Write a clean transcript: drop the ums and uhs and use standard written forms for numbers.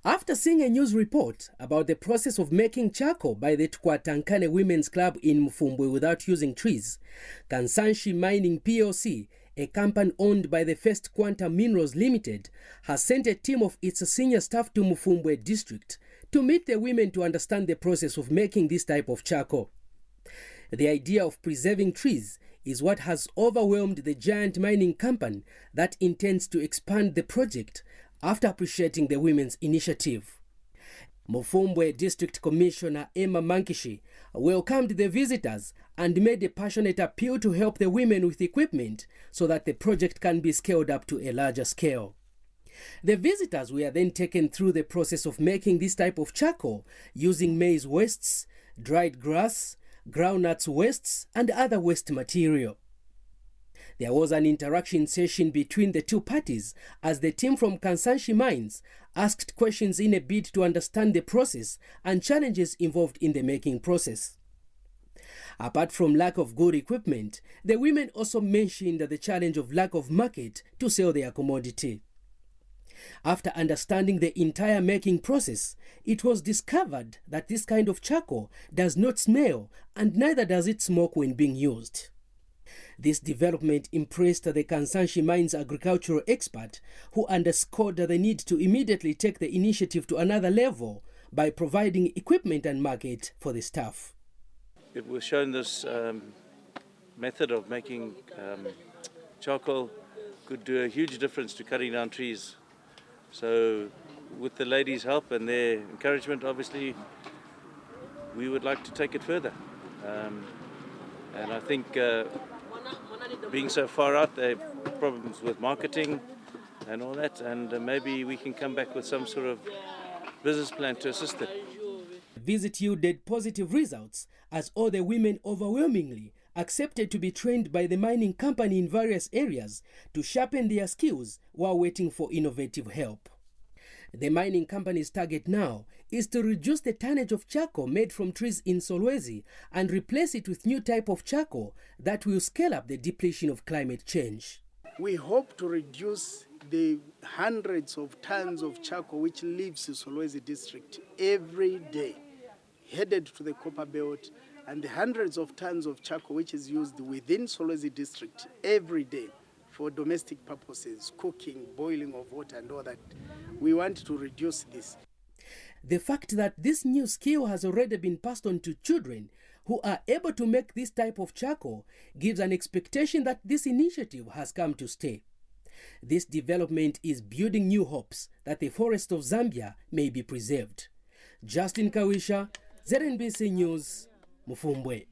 After seeing a news report about the process of making charcoal by the Tukwatankane Women's Club in Mfumbwe without using trees, Kansanshi Mining PLC, a company owned by the First Quantum Minerals Limited, has sent a team of its senior staff to Mfumbwe district to meet the women to understand the process of making this type of charcoal. The idea of preserving trees is what has overwhelmed the giant mining company that intends to expand the project after appreciating the women's initiative. Mfumbwe District Commissioner Emma Mankishi welcomed the visitors and made a passionate appeal to help the women with equipment so that the project can be scaled up to a larger scale. The visitors were then taken through the process of making this type of charcoal using maize wastes, dried grass, groundnuts wastes, and other waste material. There was an interaction session between the two parties as the team from Kansanshi Mines asked questions in a bid to understand the process and challenges involved in the making process. Apart from lack of good equipment, the women also mentioned the challenge of lack of market to sell their commodity. After understanding the entire making process, it was discovered that this kind of charcoal does not smell and neither does it smoke when being used. This development impressed the Kansanshi Mines agricultural expert, who underscored the need to immediately take the initiative to another level by providing equipment and market for the staff. It was shown this method of making charcoal could do a huge difference to cutting down trees. So with the ladies' help and their encouragement, obviously, we would like to take it further. And I think being so far out, they have problems with marketing and all that, and maybe we can come back with some sort of business plan to assist it. The visit yielded positive results as all the women overwhelmingly accepted to be trained by the mining company in various areas to sharpen their skills while waiting for innovative help. The mining company's target now is to reduce the tonnage of charcoal made from trees in Solwezi and replace it with new type of charcoal that will scale up the depletion of climate change. We hope to reduce the hundreds of tons of charcoal which leaves the Solwezi district every day, headed to the copper belt, and the hundreds of tons of charcoal which is used within Solwezi district every day for domestic purposes, cooking, boiling of water and all that. We want to reduce this. The fact that this new skill has already been passed on to children who are able to make this type of charcoal gives an expectation that this initiative has come to stay. This development is building new hopes that the forests of Zambia may be preserved. Justin Kawisha, ZNBC News, Mfumbwe.